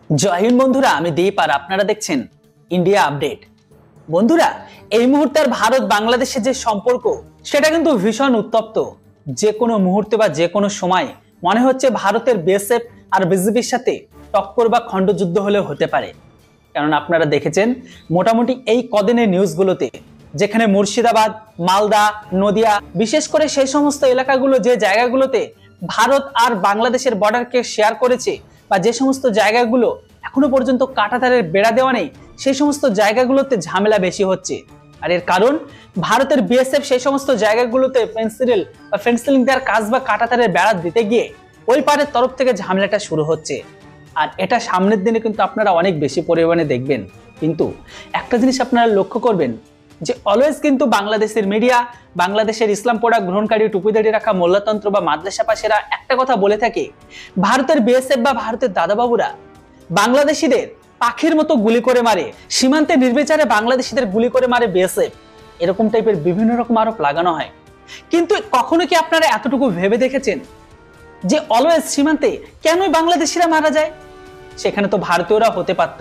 জয় হিন্দ বন্ধুরা, আমি দীপ আর আপনারা দেখছেন ইন্ডিয়া আপডেট। বন্ধুরা, এই মুহূর্তের ভারত বাংলাদেশের যে সম্পর্ক সেটা কিন্তু ভীষণ উত্তপ্ত। যে কোনো মুহূর্তে বা যে কোনো সময় মনে হচ্ছে ভারতের বিএসএফ আর বিজেপির সাথে টক্কর বা খণ্ডযুদ্ধ হলেও হতে পারে। কারণ আপনারা দেখেছেন মোটামুটি এই কদিনের নিউজগুলোতে, যেখানে মুর্শিদাবাদ, মালদা, নদিয়া, বিশেষ করে সেই সমস্ত এলাকাগুলো যে জায়গাগুলোতে ভারত আর বাংলাদেশের বর্ডারকে শেয়ার করেছে বা যে সমস্ত জায়গাগুলো এখনো পর্যন্ত কাঁটাতারের বেড়া দেওয়া নেই, সেই সমস্ত জায়গাগুলোতে ঝামেলা বেশি হচ্ছে। আর এর কারণ ভারতের বিএসএফ সেই সমস্ত জায়গাগুলোতে ফেন্সিলিং দেওয়ার কাজ বা কাঁটাতারের বেড়া দিতে গিয়ে ওই পারের তরফ থেকে ঝামেলাটা শুরু হচ্ছে। আর এটা সামনের দিনে কিন্তু আপনারা অনেক বেশি পরিমাণে দেখবেন। কিন্তু একটা জিনিস আপনারা লক্ষ্য করবেন যে অলওয়েজ কিন্তু বাংলাদেশের মিডিয়া, বাংলাদেশের ইসলাম পড়া গ্রহণকারী টুপিদাড়ি রাখা মোল্লাতন্ত্র বা মাদ্রাসা পাশেরা একটা কথা বলে থাকে, ভারতের বিএসএফ বা ভারতের দাদাবাবুরা বাংলাদেশিদের পাখির মতো গুলি করে মারে, সীমান্তে নির্বিচারে বাংলাদেশিদের গুলি করে মারে বিএসএফ, এরকম টাইপের বিভিন্ন রকম আরোপ লাগানো হয়। কিন্তু কখনো কি আপনারা এতটুকু ভেবে দেখেছেন যে অলওয়েজ সীমান্তে কেনই বাংলাদেশিরা মারা যায়? সেখানে তো ভারতীয়রা হতে পারত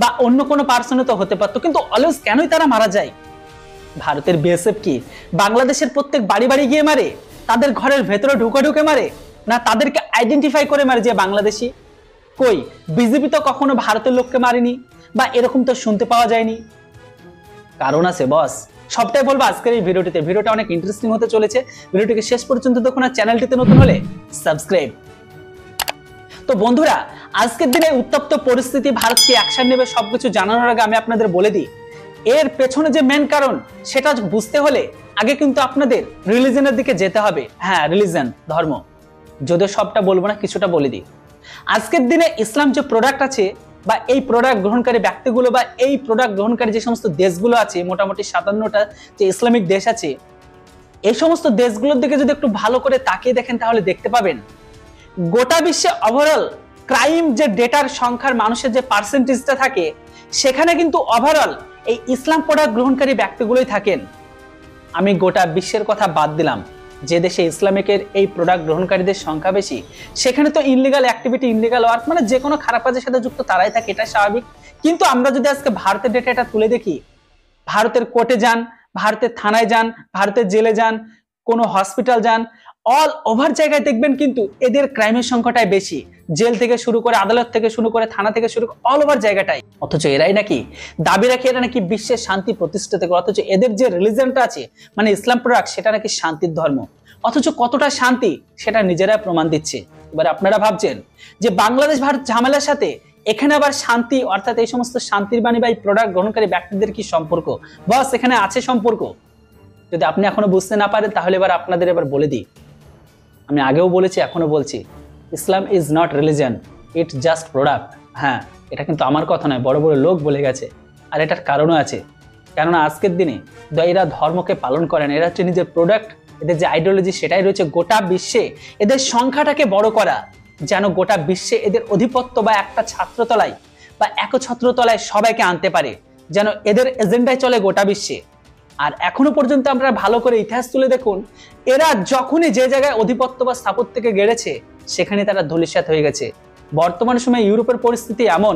বা অন্য কোনো পার্সনও তো হতে পারতো, কিন্তু অলওয়েজ কেনই তারা মারা যায়? ভারতের বিএসএফ কি বাংলাদেশের প্রত্যেক বাড়ি বাড়ি গিয়ে মারে, তাদের ঘরের ভেতরে ঢুকে মারে, না তাদেরকে আইডেন্টিফাই করে মারে যে বাংলাদেশি? কই, বিজেপি তো কখনো ভারতের লোককে মারেনি বা এরকম তো শুনতে পাওয়া যায়নি। কারণ আছে বস, সবটাই বলবো আজকের এই ভিডিওটিতে। ভিডিওটা অনেক ইন্টারেস্টিং হতে চলেছে, ভিডিওটিকে শেষ পর্যন্ত দেখুন আর চ্যানেলটিতে নতুন হলে সাবস্ক্রাইব। তো বন্ধুরা, আজকের দিনে উত্তপ্ত পরিস্থিতি, ভারত কি অ্যাকশন নেবে, সবকিছু জানানোর আগে আমি আপনাদের বলে দিই এর পেছনে যে মেন কারণ সেটা বুঝতে হলে আগে কিন্তু আপনাদের রিলিজনের দিকে যেতে হবে। হ্যাঁ, রিলিজন, ধর্ম, যদিও সবটা বলবো না, কিছুটা বলে দিই। আজকের দিনে ইসলাম যে প্রোডাক্ট আছে বা এই প্রোডাক্ট গ্রহণকারী ব্যক্তিগুলো বা এই প্রোডাক্ট গ্রহণকারী যে সমস্ত দেশগুলো আছে, মোটামুটি 57টা যে ইসলামিক দেশ আছে, এই সমস্ত দেশগুলোর দিকে যদি একটু ভালো করে তাকিয়ে দেখেন তাহলে দেখতে পাবেন গোটা বিশ্বে ওভারঅল ক্রাইম যে ডেটার সংখ্যার মানুষের যে পার্সেন্টেজটা থাকে, সেখানে কিন্তু ওভারঅল এই ইসলাম প্রোডাক্ট গ্রহণকারী ব্যক্তিগুলোই থাকেন। আমি গোটা বিশ্বের কথা বাদ দিলাম, যে দেশে ইসলামিকের এই প্রোডাক্ট গ্রহণকারীদের সংখ্যা বেশি, সেখানে তো ইনলিগাল অ্যাক্টিভিটি, ইনলিগাল ওয়ার্ক, মানে যে কোনো খারাপ কাজের সাথে যুক্ত তারাই থাকে, এটা স্বাভাবিক। কিন্তু আমরা যদি আজকে ভারতের ডেটা এটা তুলে দেখি, ভারতের কোর্টে যান, ভারতের থানায় যান, ভারতের জেলে যান, কোনো হসপিটাল যান, অল ওভার জায়গায় দেখবেন কিন্তু এদের ক্রাইমের সংখ্যাটাই বেশি। জেল থেকে শুরু করে, আদালত থেকে শুরু করে, থানা থেকে শুরু করে, অল ওভার জায়গাটাই। অথচ এরাই নাকি দাবি রাখে এরা নাকি বিশ্বের শান্তি প্রতিষ্ঠিত করে, অথচ এদের যে রিলিজনটা আছে মানে ইসলাম প্রোডাক্ট, সেটা নাকি শান্তির ধর্ম। অথচ কতটা শান্তি সেটা নিজেরা প্রমাণ দিচ্ছে। এবার আপনারা ভাবছেন যে বাংলাদেশ ভারত ঝামেলার সাথে এখানে আবার শান্তি, অর্থাৎ এই সমস্ত শান্তির বাণী বা এই প্রোডাক্ট গ্রহণকারী ব্যক্তিদের কি সম্পর্ক? বস, এখানে আছে সম্পর্ক। যদি আপনি এখনো বুঝতে না পারেন তাহলে এবার আপনাদের এবার বলে দিই, আমি আগেও বলেছি, এখনো বলছি, Islam is not religion, it just product. হ্যাঁ, এটা কিন্তু আমার কথা নয়, বড় বড় লোক বলে গেছে। আর এটার কারণও আছে, কেননা আজকের দিনে এরা ধর্মকে পালন করেন, এরা হচ্ছে নিজের প্রোডাক্ট। এদের যে আইডিওলজি সেটাই রয়েছে গোটা বিশ্বে এদের সংখ্যাটাকে বড় করা, যেন গোটা বিশ্বে এদের অধিপত্য বা একটা ছাত্রতলায় বা একছত্রতলায় সবাইকে আনতে পারে, যেন এদের এজেন্ডায় চলে গোটা বিশ্বে। আর এখনো পর্যন্ত আমরা ভালো করে ইতিহাস তুলে দেখুন, এরা যখনই যে জায়গায় অধিপত্য বা স্থাপত্যকে গেড়েছে সেখানে তারা ধূলিসাৎ হয়ে গেছে। বর্তমান সময়ে ইউরোপের পরিস্থিতি এমন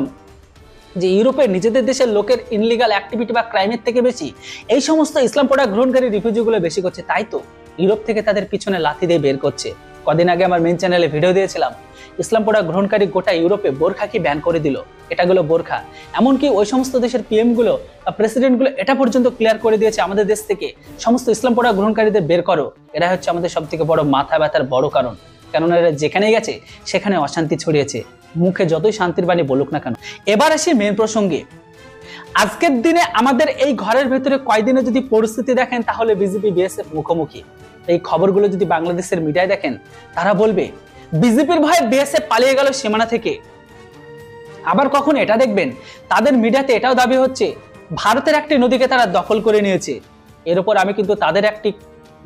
যে ইউরোপের নিজেদের দেশের লোকের ইনলিগাল অ্যাক্টিভিটি বা ক্রাইমের থেকে বেশি এই সমস্ত ইসলাম প্রোডাক্ট গ্রহণকারী রিফিউজিগুলো বেশি করছে। তাই তো ইউরোপ থেকে তাদের পিছনে লাথি দিয়ে বের করছে। কদিন আগে আমার মেইন চ্যানেলে ভিডিও দিয়েছিলাম, ইসলাম প্রোডাক্ট গ্রহণকারী গোটা ইউরোপে বোরখাকে ব্যান করে দিল। এটা গেল বোরখা, এমনকি ওই সমস্ত দেশের পিএম গুলো বা প্রেসিডেন্ট গুলো এটা পর্যন্ত ক্লিয়ার করে দিয়েছে, আমাদের দেশ থেকে সমস্ত ইসলাম প্রোডাক্ট গ্রহণকারীদের বের করো। এরা হচ্ছে আমাদের সব থেকে বড় মাথা ব্যথার বড় কারণ, কেননা এরা যেখানেই গেছে সেখানে অশান্তি ছড়িয়েছে, মুখে যতই শান্তির বাণী বলুক না কেন। এবার আসি মেন প্রসঙ্গে। আজকের দিনে আমাদের এই ঘরের ভেতরে কয়দিনে যদি পরিস্থিতি দেখেন তাহলে বিজেপি বিএসএফ মুখোমুখি। এই খবরগুলো যদি বাংলাদেশের মিডিয়ায় দেখেন তারা বলবে বিজেপির ভয়ে বিএসএফ পালিয়ে গেল সীমানা থেকে। আবার কখন এটা দেখবেন তাদের মিডিয়াতে এটাও দাবি হচ্ছে ভারতের একটি নদীকে তারা দখল করে নিয়েছে। এর উপর আমি কিন্তু তাদের একটি,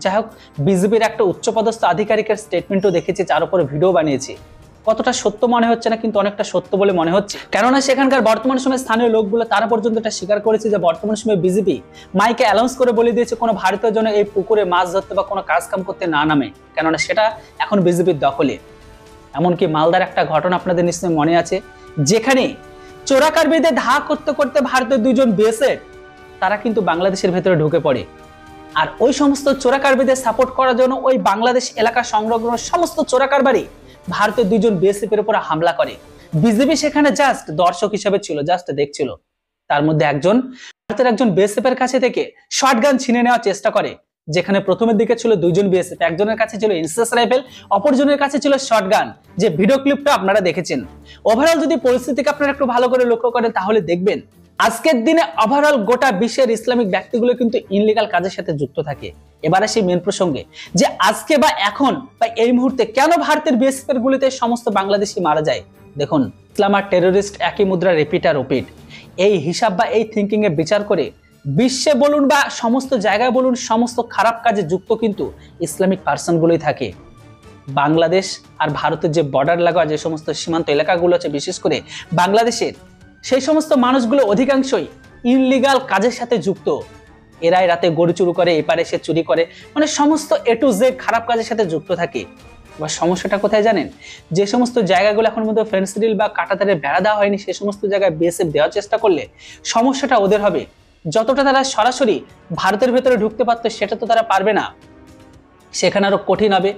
যাই হোক, বিজেপির একটা উচ্চপদস্থ আধিকারিকের স্টেটমেন্টও দেখেছি, যার উপরে ভিডিও বানিয়েছি। কতটা সত্য মনে হচ্ছে না, কিন্তু অনেকটা সত্য বলে মনে হচ্ছে, কেননা সেখানকার বর্তমান সময়ে স্থানীয় লোকগুলো তারা পর্যন্ত এটা স্বীকার করেছে যে বর্তমান সময়ে বিজেপি মাইকে অ্যানাউন্স করে বলে দিয়েছে কোনো ভারতীয় জন এই পুকুরে মাছ ধরতে বা কোনো কাজ কাম করতে না নামে, কেননা সেটা এখন বিজেপির দখলে। এমনকি মালদার একটা ঘটনা আপনাদের নিশ্চয়ই মনে আছে, যেখানে চোরাকারবারিতে ধা করতে করতে ভারতের দুজন বিএসএফ তারা কিন্তু বাংলাদেশের ভেতরে ঢুকে পড়ে। আর ওই সমস্ত চোরাকারবারিদের সাপোর্ট করার জন্য ওই বাংলাদেশ এলাকা সংলগ্ন সমস্ত চোরাকারবারি ভারতের দুজন বিএসএফ এর উপর হামলা করে। বিজেপি সেখানে জাস্ট দর্শক হিসেবে ছিল, জাস্ট দেখছিল। তার মধ্যে একজন ভারতের একজন বিএসএফ এর কাছে থেকে শটগান ছিনে নেওয়ার চেষ্টা করে, যেখানে প্রথমের দিকে ছিল দুইজন বিএসএফ, একজনের কাছে ছিল ইনসেস রাইফেল, অপরজনের কাছে ছিল শটগান, যে ভিডিও ক্লিপটা আপনারা দেখেছেন। ওভারঅল যদি পরিস্থিতিকে আপনারা একটু ভালো করে লক্ষ্য করেন তাহলে দেখবেন আজকের দিনে ওভারঅল গোটা বিশ্বের ইসলামিক ব্যক্তিগুলো কিন্তু ইনলিগাল কাজের সাথে যুক্ত থাকে। এবার আসি মেন প্রসঙ্গে, যে আজকে বা এখন বা এই মুহূর্তে কেন ভারতের বিএসএফ এর গুলিতে সমস্ত বাংলাদেশি মারা যায়। দেখুন, ইসলাম আর টেরোরিস্ট একই মুদ্রা, রিপিট আর রিপিট। এই হিসাব বা এই থিঙ্কিং এ বিচার করে বিশ্বে বলুন বা সমস্ত জায়গায় বলুন, সমস্ত খারাপ কাজে যুক্ত কিন্তু ইসলামিক পার্সন গুলোই থাকে। বাংলাদেশ আর ভারতের যে বর্ডার লাগা যে সমস্ত সীমান্ত এলাকাগুলো আছে, বিশেষ করে বাংলাদেশের সেই সমস্ত মানুষগুলো অধিকাংশই ইনলিগাল কাজের সাথে যুক্ত। এরাই রাতে গরু চুরি করে, এপারে সে চুরি করে, মানে সমস্ত এ টু জেড খারাপ কাজের সাথে যুক্ত থাকে। এবার সমস্যাটা কোথায় জানেন? যে সমস্ত জায়গাগুলো এখন মধ্যে ফেন্সিডিল বা কাঁটাতারের বেড়া দেওয়া হয়নি, সে সমস্ত জায়গায় বিএসএফ দেওয়ার চেষ্টা করলে সমস্যাটা ওদের হবে। যতটা তারা সরাসরি ভারতের ভেতরে ঢুকতে পারতো সেটা তো তারা পারবে না, সেখানে আরো কঠিন হবে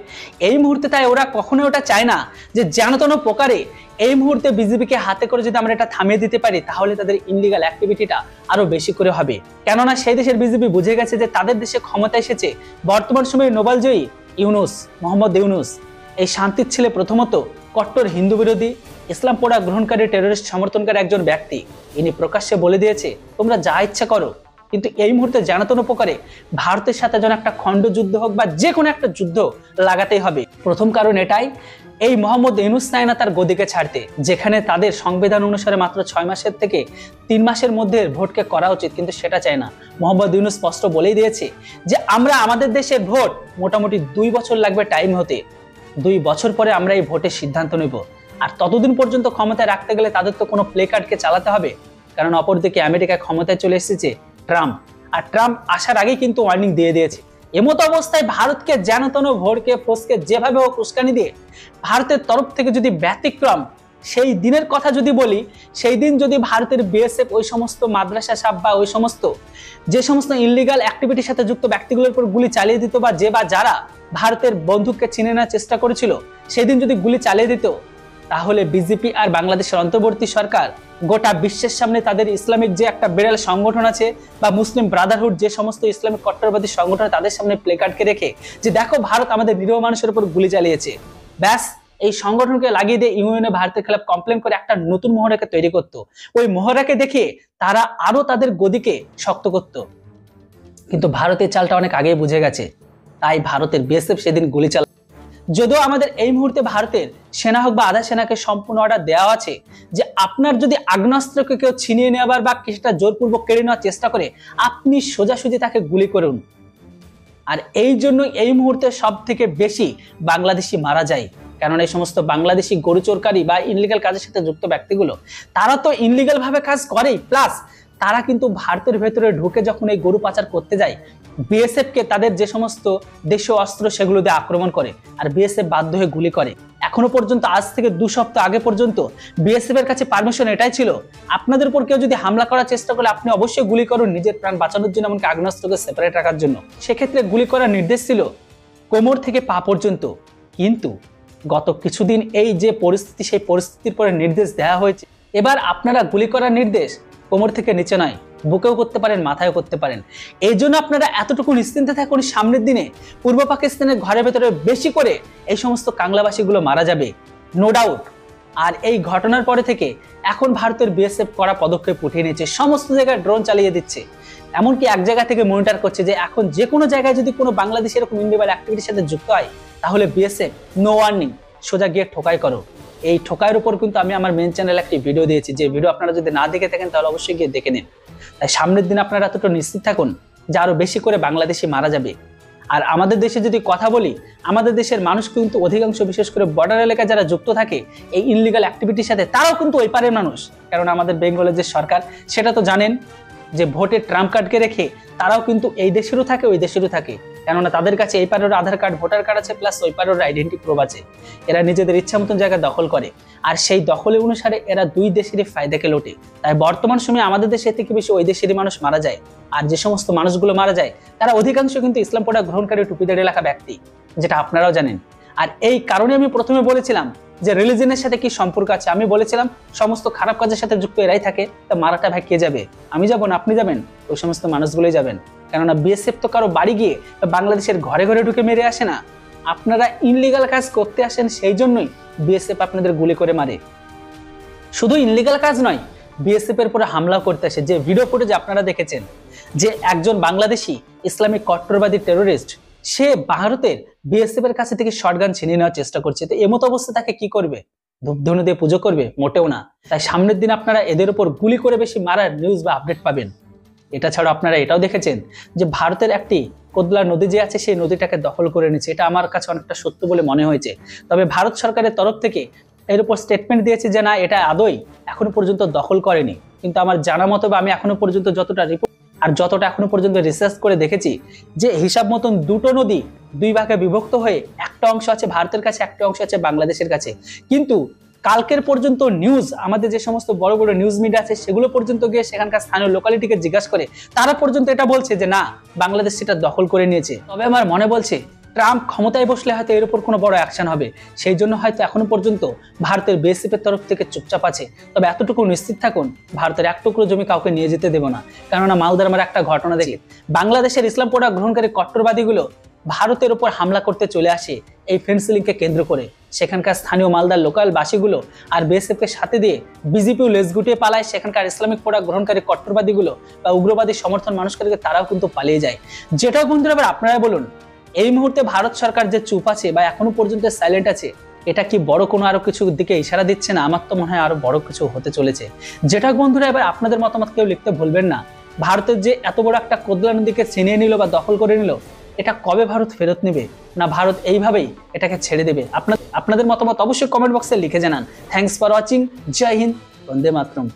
এই মুহূর্তে। তাই ওরা কখনোই ওটা চায় না যে যেন তেন প্রকারে এই মুহূর্তে বিজেপিকে হাতে করে যদি আমরা এটা থামিয়ে দিতে পারি তাহলে তাদের ইনলিগাল অ্যাক্টিভিটিটা আরো বেশি করে হবে। কেননা সেই দেশের বিজেপি বুঝে গেছে যে তাদের দেশে ক্ষমতা এসেছে বর্তমান সময়ে নোবেলজয়ী ইউনুস, মোহাম্মদ ইউনুস। এই শান্তির ছেলে প্রথমত কট্টর হিন্দু বিরোধী, ইসলাম পোড়া গ্রহণকারী, টেররিস্ট সমর্থনকারী একজন ব্যক্তি। ইনি প্রকাশ্যে বলে দিয়েছে তোমরা যা ইচ্ছা করো, কিন্তু এই মুহূর্তে জানাতন উপকারে ভারতের সাথে যেন একটা খণ্ড যুদ্ধ হোক বা যে কোনো একটা যুদ্ধ লাগাতেই হবে। প্রথম কারণ এটাই, এই মোহাম্মদ ইউনুস চায় না তার গদিকে ছাড়তে, যেখানে তাদের সংবিধান অনুসারে মাত্র 6 মাসের থেকে 3 মাসের মধ্যে ভোটকে করা উচিত, কিন্তু সেটা চায় না। মোহাম্মদ ইউনুস স্পষ্ট বলেই দিয়েছে যে আমরা আমাদের দেশের ভোট মোটামুটি 2 বছর লাগবে টাইম হতে, 2 বছর পরে আমরা এই ভোটের সিদ্ধান্ত নেব। আর ততদিন পর্যন্ত ক্ষমতায় রাখতে গেলে তাদের তো কোনো প্লে কার্ডকে চালাতে হবে, কারণ অপরদিকে আমেরিকায় ক্ষমতায় চলে এসেছে ট্রাম্প, আর ট্রাম্প আসার আগে কিন্তু ওয়ার্নিং দিয়ে দিয়েছে। এমতো অবস্থায় ভারতকে যেন তেন ভোরকে ফসকে যেভাবে হোক উস্কানি দিয়ে ভারতের তরফ থেকে যদি ব্যতিক্রম সেই দিনের কথা যদি বলি, সেই দিন যদি ভারতের বিএসএফ ওই সমস্ত মাদ্রাসা সাব বা ওই সমস্ত যে সমস্ত ইনলিগাল অ্যাক্টিভিটির সাথে যুক্ত ব্যক্তিগুলোর উপর গুলি চালিয়ে দিত, বা যে বা যারা ভারতের বন্দুককে চিনে নেওয়ার চেষ্টা করেছিল সেই দিন যদি গুলি চালিয়ে দিত, তাহলে বিজেপি আর বাংলাদেশের অন্তর্বর্তী সরকার গোটা বিশ্বের সামনে তাদের ইসলামিক যে একটা বিরল সংগঠন আছে বা মুসলিম ব্রাদারহুড, যে সমস্ত ইসলামিক কট্টরবাদী সংগঠন, তাদের সামনে প্লে কার্ডকে রেখে যে দেখো ভারত আমাদের নিরীহ মানুষের উপর গুলি চালিয়েছে, ব্যাস এই সংগঠনকে লাগিয়ে দিয়ে ইউএনএ ভারতের খেলাফ কমপ্লেন করে একটা নতুন মহড়াকে তৈরি করত। ওই মহড়াকে দেখে তারা আরো তাদের গদিকে শক্ত করত। কিন্তু ভারতের চালটা অনেক আগেই বুঝে গেছে, তাই ভারতের বিএসএফ সেদিন গুলি চালা। যদিও আমাদের এই মুহূর্তে ভারতের সেনা হোক বা আধা সেনাকে সম্পূর্ণ অর্ডার দেওয়া আছে যে আপনার যদি আগ্নেয়াস্ত্রকে কেউ ছিনিয়ে নেওয়ার বা কিছুটা জোরপূর্বক কেড়ে নেওয়ার চেষ্টা করে আপনি সোজাসুজি তাকে গুলি করুন। আর এই জন্য এই মুহূর্তে সব থেকে বেশি বাংলাদেশি মারা যায়, কারণ এই সমস্ত বাংলাদেশি গরু চোরকারী বা ইনলিগাল কাজের সাথে যুক্ত ব্যক্তিগুলো তারা তো ইনলিগাল ভাবে কাজ করেই, প্লাস তারা কিন্তু ভারতের ভেতরে ঢুকে যখন এই গরু পাচার করতে যায় বিএসএফ কে তাদের যে সমস্ত দেশীয় অস্ত্র সেগুলো দিয়ে আক্রমণ করে, আর বিএসএফ বাধ্য হয়ে গুলি করে। এখনো পর্যন্ত আজ থেকে 2 সপ্তাহ আগে পর্যন্ত বিএসএফ এর কাছে পারমিশন এটাই ছিল, আপনাদের উপর কেউ যদি হামলা করার চেষ্টা করে আপনি অবশ্যই গুলি করুন নিজের প্রাণ বাঁচানোর জন্য, এমনকি আগ্নেয়াস্ত্রকে সেপারেট রাখার জন্য। সেক্ষেত্রে গুলি করার নির্দেশ ছিল কোমর থেকে পা পর্যন্ত। কিন্তু গত কিছুদিন এই যে পরিস্থিতি, সেই পরিস্থিতির পরে নির্দেশ দেওয়া হয়েছে এবার আপনারা গুলি করার নির্দেশ কোমর থেকে নিচে নয়, বুকেও করতে পারেন, মাথায়ও করতে পারেন। এই জন্য আপনারা এতটুকু নিশ্চিন্তে থাকুন, সামনের দিনে পূর্ব পাকিস্তানের ঘরের ভেতরে বেশি করে এই সমস্ত কাংলাবাসীগুলো মারা যাবে, নো ডাউট। আর এই ঘটনার পরে থেকে এখন ভারতের বিএসএফ করা পদক্ষেপ উঠিয়ে নিয়েছে, সমস্ত জায়গায় ড্রোন চালিয়ে দিচ্ছে, এমনকি এক জায়গা থেকে মনিটর করছে যে এখন যে কোনো জায়গায় যদি কোনো বাংলাদেশি এরকম ইনলিগাল অ্যাক্টিভিটির সাথে যুক্ত হয় তাহলে বিএসএফ নো ওয়ার্নিং সোজা গিয়ে ঠোকাই করো। এই ঠোকাইয়ের উপর কিন্তু আমি আমার মেন চ্যানেলে একটি ভিডিও দিয়েছি, যে ভিডিও আপনারা যদি না দেখে থাকেন তাহলে অবশ্যই গিয়ে দেখে নিন। তাই সামনের দিন আপনারা এতটা নিশ্চিত থাকুন যে আরো বেশি করে বাংলাদেশি মারা যাবে। আর আমাদের দেশে যদি কথা বলি, আমাদের দেশের মানুষ কিন্তু অধিকাংশ, বিশেষ করে বর্ডার এলাকায় যারা যুক্ত থাকে এই ইনলিগাল অ্যাক্টিভিটির সাথে, তারাও কিন্তু ওই পারের মানুষ। কারণ আমাদের বেঙ্গলের যে সরকার সেটা তো জানেন যে ভোটে ট্রাম্প কার্ডকে রেখে তারাও কিন্তু এই দেশেরও থাকে ওই দেশেরও থাকে। কেননা তাদের কাছে এই পারের আধার কার্ড, ভোটার কার্ড আছে, প্লাস ওই পারের আইডেন্টি প্রুফ আছে। এরা নিজেদের ইচ্ছা মতন জায়গা দখল করে, আর সেই দখলের অনুসারে এরা দুই দেশেরই ফায়দাকে লোটে। তাই বর্তমান সময়ে আমাদের দেশে থেকে বেশি ওই দেশেরই মানুষ মারা যায়, আর যে সমস্ত মানুষগুলো মারা যায় তারা অধিকাংশ কিন্তু ইসলাম প্রোডাক্ট গ্রহণকারী টুপিদার এলাকা ব্যক্তি, যেটা আপনারাও জানেন। আর এই কারণে আমি প্রথমে বলেছিলাম যে রিলিজনের সাথে কি সম্পর্ক আছে। আমি বলেছিলাম সমস্ত খারাপ কাজের সাথে যুক্ত এরাই থাকে, তা মারাটা ভাই কে যাবে? আমি যাবো না, আপনি যাবেন? ওই সমস্ত মানুষগুলোই যাবেন। কেননা বিএসএফ তো কারো বাড়ি গিয়ে বাংলাদেশের ঘরে ঘরে ঢুকে মেরে আসে না। আপনারা ইনলিগাল কাজ করতে আসেন, সেই জন্যই বিএসএফ আপনাদের গুলি করে মারে। শুধু ইনলিগাল কাজ নয়, বিএসএফ এর পরে হামলা করতে আসে। যে ভিডিও ফুটেজ আপনারা দেখেছেন যে একজন বাংলাদেশি ইসলামিক কট্টরবাদী টেরোরিস্ট, সে ভারতের বিএসএফ এর কাছে থেকে শটগান ছিনিয়ে নেওয়ার চেষ্টা করছে। তো এমতো অবস্থা তাকে কি করবে? ধূপধুনো দিয়ে পুজো করবে? মোটেও না। তাই সামনের দিন আপনারা এদের উপর গুলি করে বেশি মারার নিউজ বা আপডেট পাবেন। এটা ছাড়া আপনারা এটাও দেখেছেন যে ভারতের একটি কোদলা নদী যে আছে সেই নদীটাকে দখল করে নিচ্ছে। এটা আমার কাছে অনেকটা সত্য বলে মনে হয়েছে। তবে ভারত সরকারের তরফ থেকে এর উপর স্টেটমেন্ট দিয়েছে যে না, এটা আদৌ এখনো পর্যন্ত দখল করেনি। কিন্তু আমার জানা মতো বা আমি এখনো পর্যন্ত যতটা রিপোর্ট আর যতটা এখনো পর্যন্ত রিসার্চ করে দেখেছি, যে হিসাব মতন দুটো নদী দুই ভাগে বিভক্ত হয়ে একটা অংশ আছে ভারতের কাছে, একটা অংশ আছে বাংলাদেশের কাছে। কিন্তু কালকের পর্যন্ত নিউজ, আমাদের যে সমস্ত বড় বড় নিউজ মিডিয়া আছে সেগুলো পর্যন্ত গিয়ে সেখানকার স্থানীয় লোকালিটিকে জিজ্ঞাসা করে তারা পর্যন্ত এটা বলছে যে না, বাংলাদেশ সেটা দখল করে নিয়েছে। তবে আমার মনে বলছে ট্রাম্প ক্ষমতায় বসলে হয়তো এর উপর কোনো বড় অ্যাকশন হবে, সেই জন্য হয়তো এখনো পর্যন্ত ভারতের বিএসএফ এর তরফ থেকে চুপচাপ আছে। তবে এতটুকু নিশ্চিত থাকুন, ভারতের এক টুকরো জমি কাউকে নিয়ে যেতে দেব না। কেননা মালদার আমার একটা ঘটনা দেখি, বাংলাদেশের ইসলাম প্রোডাক্ট গ্রহণকারী কট্টরবাদীগুলো ভারতের উপর হামলা করতে চলে আসে এই ফেন্সিলিংকে কেন্দ্র করে। সেখানকার স্থানীয় মালদার লোকাল বাসীগুলো আর বিএসএফ কে সাথে দিয়ে বিজেপিও লেজ গুটিয়ে পালায়। সেখানকার ইসলামিক প্রোডাক্ট গ্রহণকারী কট্টরবাদীগুলো বা উগ্রবাদী সমর্থন মানুষকে তারাও কিন্তু পালিয়ে যায়। যেটাও বন্ধুরা এবার আপনারা বলুন, এই মুহূর্তে ভারত সরকার যে চুপ আছে বা এখনো পর্যন্ত সাইলেন্ট আছে, এটা কি বড় কোনো আরো কিছু দিকে ইশারা দিচ্ছে না? আমার তো মনে হয় আরো বড় কিছু হতে চলেছে। যেটা বন্ধুরা এবার আপনাদের মতামত কেউ লিখতে ভুলবেন না। ভারতের যে এত বড় একটা কোদলা নদীকে ছিনিয়ে নিল বা দখল করে নিল, এটা কবে ভারত ফেরত নেবে? না ভারত এইভাবেই এটাকে ছেড়ে দেবে? আপনাদের মতামত অবশ্যই কমেন্ট বক্সে লিখে জানান। Thanks for watching. জয় হিন্দ, বন্দে মাতরম।